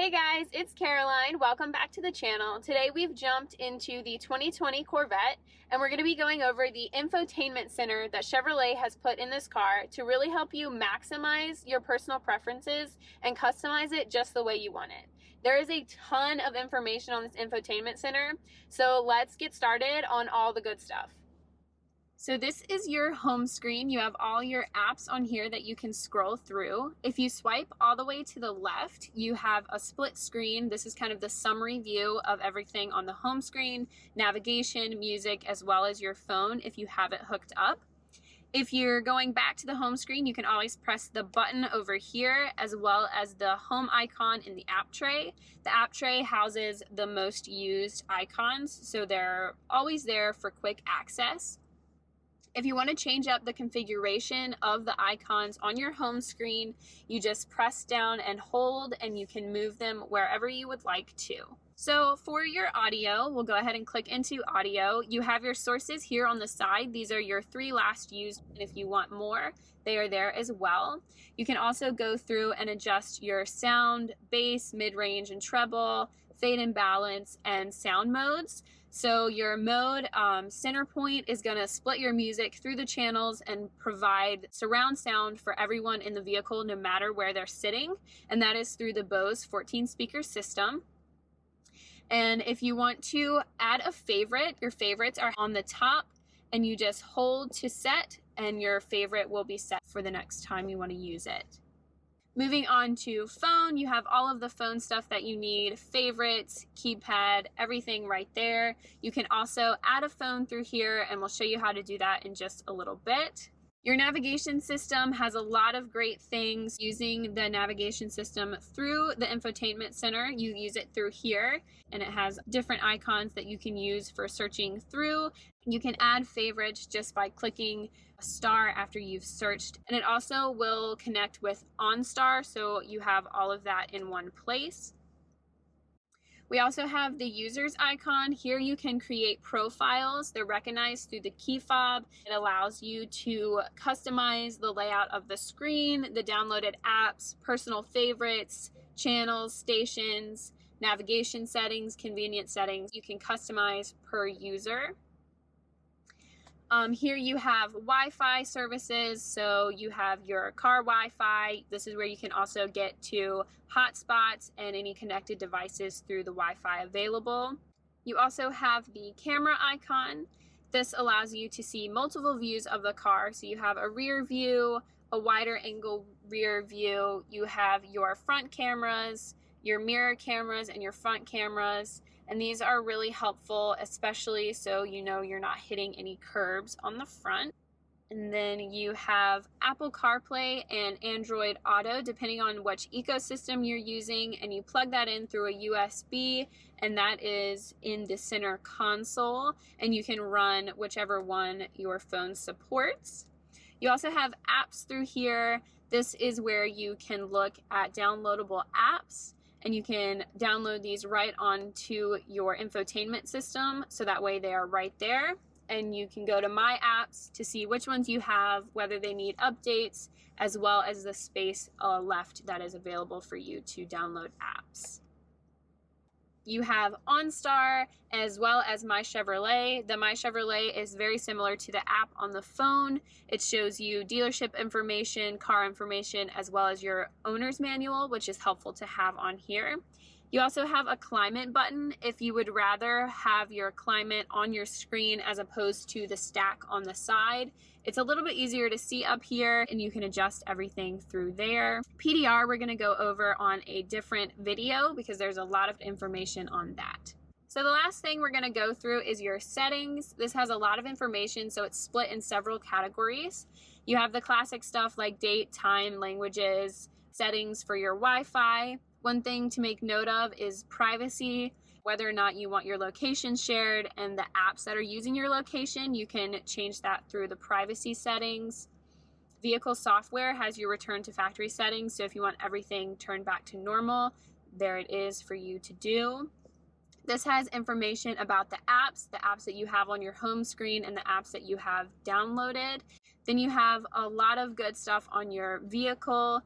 Hey guys, it's Caroline. Welcome back to the channel. Today we've jumped into the 2020 Corvette and we're going to be going over the infotainment center that Chevrolet has put in this car to really help you maximize your personal preferences and customize it just the way you want it. There is a ton of information on this infotainment center, so let's get started on all the good stuff. So this is your home screen. You have all your apps on here that you can scroll through. If you swipe all the way to the left, you have a split screen. This is kind of the summary view of everything on the home screen, navigation, music, as well as your phone if you have it hooked up. If you're going back to the home screen, you can always press the button over here as well as the home icon in the app tray. The app tray houses the most used icons, so they're always there for quick access. If you want to change up the configuration of the icons on your home screen, you just press down and hold and you can move them wherever you would like to. So for your audio, we'll go ahead and click into audio. You have your sources here on the side. These are your 3 last used, and if you want more, they are there as well. You can also go through and adjust your sound, bass, mid-range, and treble, fade and balance, and sound modes. So your mode center point is going to split your music through the channels and provide surround sound for everyone in the vehicle no matter where they're sitting, and that is through the Bose 14 speaker system. And if you want to add a favorite, your favorites are on the top and you just hold to set and your favorite will be set for the next time you want to use it. Moving on to phone, you have all of the phone stuff that you need, favorites, keypad, everything right there. You can also add a phone through here and we'll show you how to do that in just a little bit. Your navigation system has a lot of great things. Using the navigation system through the infotainment center, you use it through here and it has different icons that you can use for searching through. You can add favorites just by clicking a star after you've searched, and it also will connect with OnStar, so you have all of that in one place. We also have the users icon. Here you can create profiles. They're recognized through the key fob. It allows you to customize the layout of the screen, the downloaded apps, personal favorites, channels, stations, navigation settings, convenience settings. You can customize per user. Here you have Wi-Fi services, so you have your car Wi-Fi. This is where you can also get to hotspots and any connected devices through the Wi-Fi available. You also have the camera icon. This allows you to see multiple views of the car. So you have a rear view, a wider angle rear view. You have your front cameras, your mirror cameras, and your front cameras. And these are really helpful, especially so you know you're not hitting any curbs on the front. And then you have Apple CarPlay and Android Auto, depending on which ecosystem you're using. And you plug that in through a USB, and that is in the center console. And you can run whichever one your phone supports. You also have apps through here. This is where you can look at downloadable apps. And you can download these right onto your infotainment system, so that way they are right there. And you can go to My Apps to see which ones you have, whether they need updates, as well as the space left that is available for you to download apps. You have OnStar as well as MyChevrolet. The MyChevrolet is very similar to the app on the phone. It shows you dealership information, car information, as well as your owner's manual, which is helpful to have on here. You also have a climate button if you would rather have your climate on your screen as opposed to the stack on the side. It's a little bit easier to see up here and you can adjust everything through there. PDR we're going to go over on a different video because there's a lot of information on that. So the last thing we're going to go through is your settings. This has a lot of information, so it's split in several categories. You have the classic stuff like date, time, languages, settings for your Wi-Fi. One thing to make note of is privacy, whether or not you want your location shared, and the apps that are using your location, you can change that through the privacy settings. Vehicle software has your return to factory settings, so if you want everything turned back to normal, there it is for you to do. This has information about the apps that you have on your home screen and the apps that you have downloaded. Then you have a lot of good stuff on your vehicle.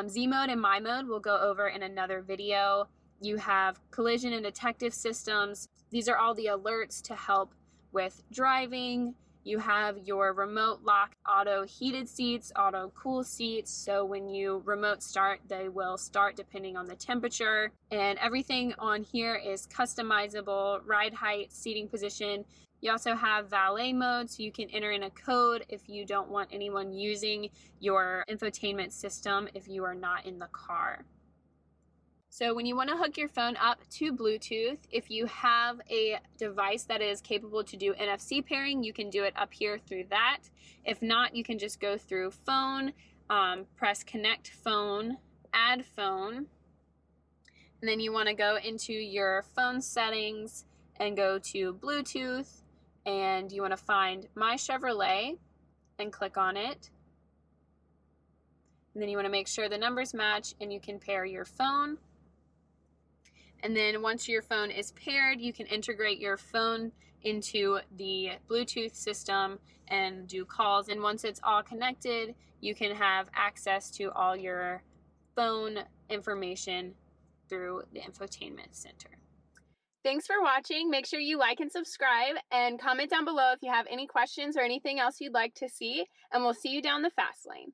Z mode and my mode we'll go over in another video. You have collision and detective systems. These are all the alerts to help with driving. You have your remote lock, auto heated seats, auto cool seats. So when you remote start, they will start depending on the temperature. And everything on here is customizable: ride height, seating position. You also have valet mode, so you can enter in a code if you don't want anyone using your infotainment system if you are not in the car. So when you want to hook your phone up to Bluetooth, if you have a device that is capable to do NFC pairing, you can do it up here through that. If not, you can just go through phone, press connect phone, add phone, and then you want to go into your phone settings and go to Bluetooth, and you want to find MyChevrolet and click on it. And then you want to make sure the numbers match and you can pair your phone. And then once your phone is paired, you can integrate your phone into the Bluetooth system and do calls. And once it's all connected, you can have access to all your phone information through the infotainment center. Thanks for watching. Make sure you like and subscribe, and comment down below if you have any questions or anything else you'd like to see, and we'll see you down the fast lane.